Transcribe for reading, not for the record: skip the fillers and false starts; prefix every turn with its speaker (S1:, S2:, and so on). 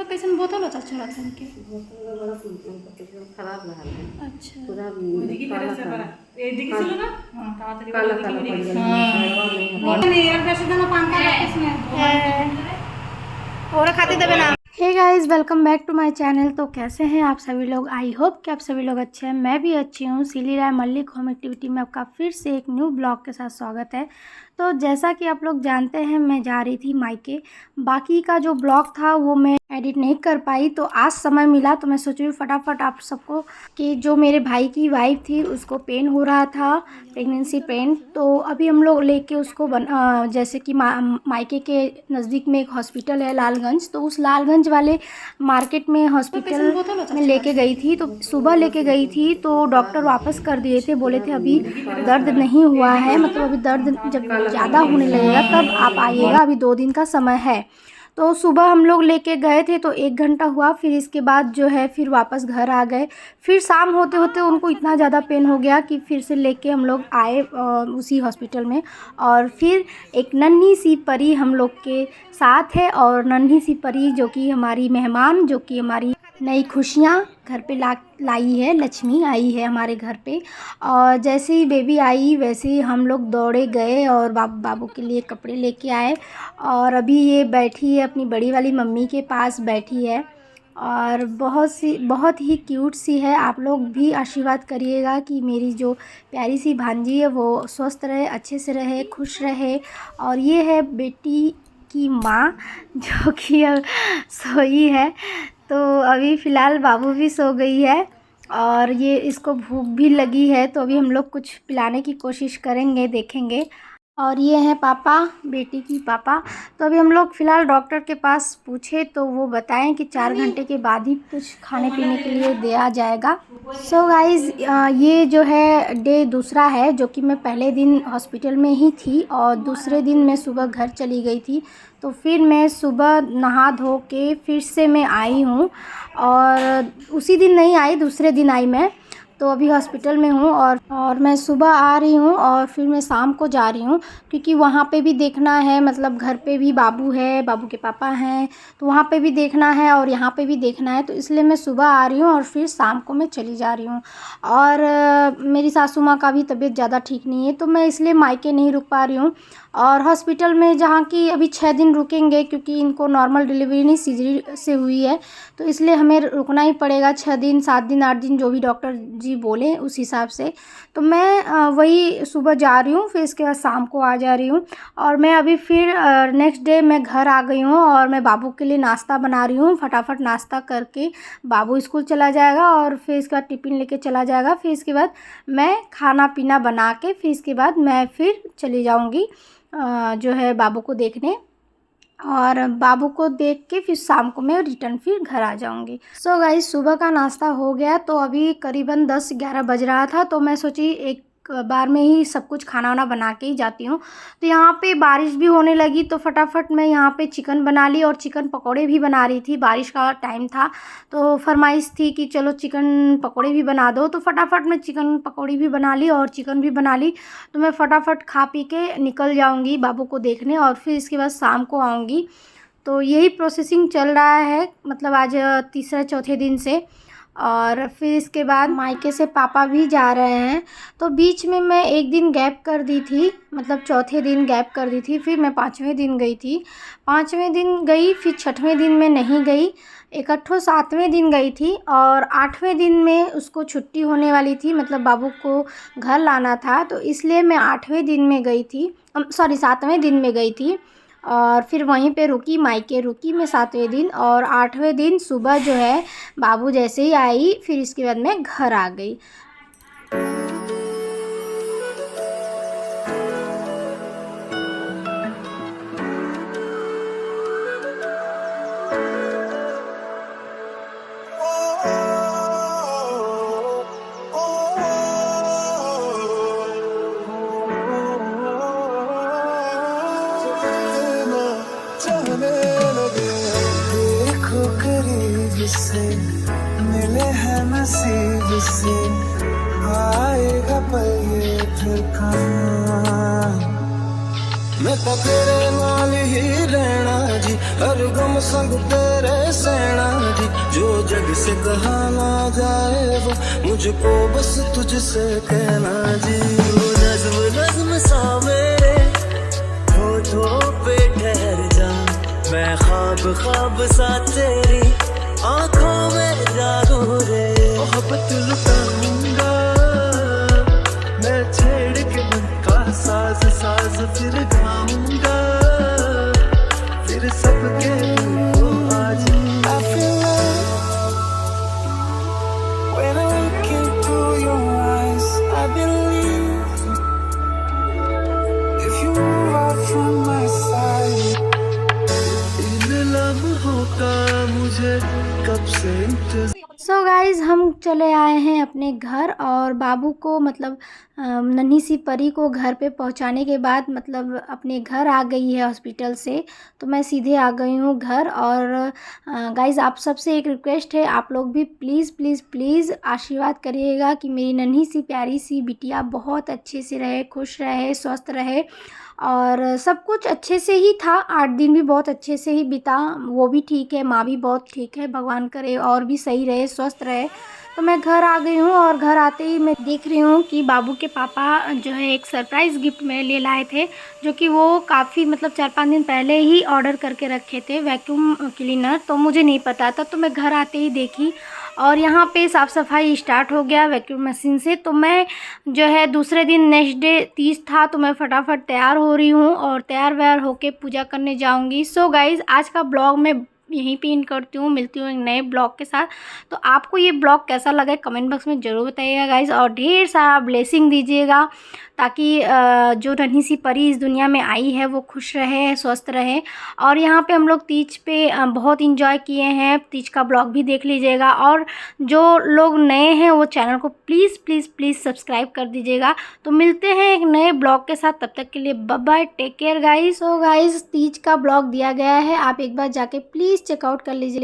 S1: कैसन बोतल होता छोरा सन के
S2: खराब रहा है।
S1: अच्छा
S2: पूरा
S3: देखिए मेरे से बड़ा ये देखिए चलो ना हां ताड़ाताड़ी
S2: काला काला पड़ गया।
S3: नहीं यार वैसे तो ना पान का इसमें
S1: और खाते देवे ना। Hey guys, welcome back to my channel. तो कैसे हैं आप सभी लोग? आई होप कि आप सभी लोग अच्छे हैं। मैं भी अच्छी हूँ। सिली राय मल्लिक होम एक्टिविटी में आपका फिर से एक न्यू ब्लॉग के साथ स्वागत है। तो जैसा कि आप लोग जानते हैं, मैं जा रही थी मायके। बाकी का जो ब्लॉग था वो मैं एडिट नहीं कर पाई, तो आज समय मिला तो मैं सोची फटाफट आप सबको कि जो मेरे भाई की वाइफ थी उसको पेन हो रहा था, प्रेगनेंसी पेन। तो अभी हम लोग लेके उसको जैसे कि मायके के नज़दीक में एक हॉस्पिटल है लालगंज, तो उस लालगंज वाले मार्केट में हॉस्पिटल में लेके गई थी। तो सुबह लेके गई थी तो डॉक्टर वापस कर दिए थे, बोले थे अभी दर्द नहीं हुआ है, मतलब अभी दर्द जब ज़्यादा होने लगेगा तब आप आइएगा, अभी 2 दिन का समय है। तो सुबह हम लोग लेके गए थे तो 1 घंटा हुआ, फिर इसके बाद जो है फिर वापस घर आ गए। फिर शाम होते होते उनको इतना ज़्यादा पेन हो गया कि फिर से लेके हम लोग आए उसी हॉस्पिटल में। और फिर एक नन्ही सी परी हम लोग के साथ है, और नन्ही सी परी जो कि हमारी मेहमान, जो कि हमारी नई खुशियाँ घर पे लाई है, लक्ष्मी आई है हमारे घर पे। और जैसे ही बेबी आई वैसे ही हम लोग दौड़े गए और बाबू के लिए कपड़े लेके आए। और अभी ये बैठी है अपनी बड़ी वाली मम्मी के पास बैठी है, और बहुत ही क्यूट सी है। आप लोग भी आशीर्वाद करिएगा कि मेरी जो प्यारी सी भांजी है वो स्वस्थ रहे, अच्छे से रहे, खुश रहे। और ये है बेटी की माँ जो कि अब सोई है। तो अभी फ़िलहाल बाबू भी सो गई है और ये इसको भूख भी लगी है, तो अभी हम लोग कुछ पिलाने की कोशिश करेंगे, देखेंगे। और ये हैं पापा, बेटी की पापा। तो अभी हम लोग फ़िलहाल डॉक्टर के पास पूछे तो वो बताएं कि 4 घंटे के बाद ही कुछ खाने पीने के लिए दिया जाएगा। सो गाइज़, ये जो है डे दूसरा है, जो कि मैं पहले दिन हॉस्पिटल में ही थी और दूसरे दिन मैं सुबह घर चली गई थी। तो फिर मैं सुबह नहा धो के फिर से मैं आई हूँ, और उसी दिन नहीं आई, दूसरे दिन आई मैं। तो अभी हॉस्पिटल में हूँ और मैं सुबह आ रही हूँ और फिर मैं शाम को जा रही हूँ, क्योंकि वहाँ पे भी देखना है, मतलब घर पे भी बाबू है, बाबू के पापा हैं, तो वहाँ पे भी देखना है और यहाँ पे भी देखना है। तो इसलिए मैं सुबह आ रही हूँ और फिर शाम को मैं चली जा रही हूँ। और मेरी सासू माँ का भी तबीयत ज़्यादा ठीक नहीं है, तो मैं इसलिए मायके नहीं रुक पा रही हूँ। और हॉस्पिटल में जहाँ की अभी 6 दिन रुकेंगे, क्योंकि इनको नॉर्मल डिलीवरी नहीं सीजरी से हुई है, तो इसलिए हमें रुकना ही पड़ेगा 6 दिन, 7 दिन, 8 दिन, जो भी डॉक्टर जी बोले उस हिसाब से। तो मैं वही सुबह जा रही हूँ, फिर इसके बाद शाम को आ जा रही हूँ। और मैं अभी फिर नेक्स्ट डे मैं घर आ गई हूँ और मैं बाबू के लिए नाश्ता बना रही हूँ। फटाफट नाश्ता करके बाबू स्कूल चला जाएगा और फिर इसके बाद टिफ़िन लेके चला जाएगा। फिर इसके बाद मैं खाना पीना बना के फिर इसके बाद मैं फिर चली जाऊँगी जो है बाबू को देखने, और बाबू को देख के फिर शाम को मैं रिटर्न फिर घर आ जाऊंगी। सो गाइस, सुबह का नाश्ता हो गया, तो अभी करीबन 10-11 बज रहा था, तो मैं सोची एक बार में ही सब कुछ खाना वाना बना के ही जाती हूँ। तो यहाँ पे बारिश भी होने लगी, तो फटाफट मैं यहाँ पे चिकन बना ली और चिकन पकौड़े भी बना रही थी। बारिश का टाइम था तो फरमाइश थी कि चलो चिकन पकौड़े भी बना दो, तो फटाफट मैं चिकन पकौड़ी भी बना ली और चिकन भी बना ली। तो मैं फटाफट खा पी के निकल जाऊँगी बाबू को देखने और फिर इसके बाद शाम को आऊँगी। तो यही प्रोसेसिंग चल रहा है, मतलब आज तीसरे चौथे दिन से। और फिर इसके बाद मायके से पापा भी जा रहे हैं, तो बीच में मैं एक दिन गैप कर दी थी, मतलब चौथे दिन गैप कर दी थी। फिर मैं 5वें दिन गई थी, 5वें दिन गई, फिर 6वें दिन में नहीं गई, इकट्ठो 7वें दिन गई थी। और 8वें दिन में उसको छुट्टी होने वाली थी, मतलब बाबू को घर लाना था, तो इसलिए मैं 8वें दिन में गई थी, 7वें दिन में गई थी। और फिर वहीं पे रुकी, मायके रुकी मैं 7वें दिन, और 8वें दिन सुबह जो है बाबू जैसे ही आई फिर इसके बाद मैं घर आ गई।
S4: से मिले हैं नसीब से, आएगा पल ये फिर कहाँ। मैं तो तेरे नाल ही रहना जी, हर गम संग तेरे सहना जो जग से कहा ना जाए वो मुझको बस तुझसे कहना जी। वो नज्म नज्म सा मेरे होठों पे ठहर जा, मैं ख्वाब ख्वाब सा तेरी आंखों में जागो रे। मोहब्बत लुटाऊंगा मैं छेड़ के मन का साज साज, फिर गाऊंगा फिर सबके दिल को आज। I feel love when I look into your eyes. I believe if you move out from my side. इन लम्हों का मुझे कब से इंतजार।
S1: सो गाइज़ हम चले आए हैं अपने घर और बाबू को मतलब नन्ही सी परी को घर पे पहुंचाने के बाद मतलब अपने घर आ गई है हॉस्पिटल से, तो मैं सीधे आ गई हूँ घर। और गाइज़ आप सबसे एक रिक्वेस्ट है, आप लोग भी प्लीज़ प्लीज़ प्लीज़ आशीर्वाद करिएगा कि मेरी नन्ही सी प्यारी सी बिटिया बहुत अच्छे से रहे, खुश रहे, स्वस्थ रहे। और सब कुछ अच्छे से ही था, 8 दिन भी बहुत अच्छे से ही बीता, वो भी ठीक है, माँ भी बहुत ठीक है, भगवान करे और भी सही रहे, स्वस्थ रहे। तो मैं घर आ गई हूँ और घर आते ही मैं देख रही हूँ कि बाबू के पापा जो है एक सरप्राइज़ गिफ्ट मेरे लिए लाए थे, जो कि वो काफ़ी मतलब 4-5 दिन पहले ही ऑर्डर करके रखे थे, वैक्यूम क्लीनर। तो मुझे नहीं पता था, तो मैं घर आते ही देखी और यहाँ पे साफ़ सफाई स्टार्ट हो गया वैक्यूम मशीन से। तो मैं जो है दूसरे दिन नेक्स्ट डे 30 था, तो मैं फटाफट तैयार हो रही हूँ और तैयार व्यार होके पूजा करने जाऊँगी। सो गाइज़ आज का ब्लॉग मैं यहीं पे इन करती हूँ, मिलती हूँ एक नए ब्लॉग के साथ। तो आपको ये ब्लॉग कैसा लगा कमेंट बॉक्स में ज़रूर बताइएगा गाइज़, और ढेर सारा ब्लेसिंग दीजिएगा ताकि जो नन्ही सी परी इस दुनिया में आई है वो खुश रहे, स्वस्थ रहे। और यहाँ पे हम लोग तीज पे बहुत इंजॉय किए हैं, तीज का ब्लॉग भी देख लीजिएगा। और जो लोग नए हैं वो चैनल को प्लीज़ प्लीज़ प्लीज़ सब्सक्राइब कर दीजिएगा। तो मिलते हैं एक नए ब्लॉग के साथ, तब तक के लिए bye bye, take care guys. So guys Teej का ब्लॉग दिया गया है, आप एक बार जाके प्लीज़ चेकआउट कर लीजिए।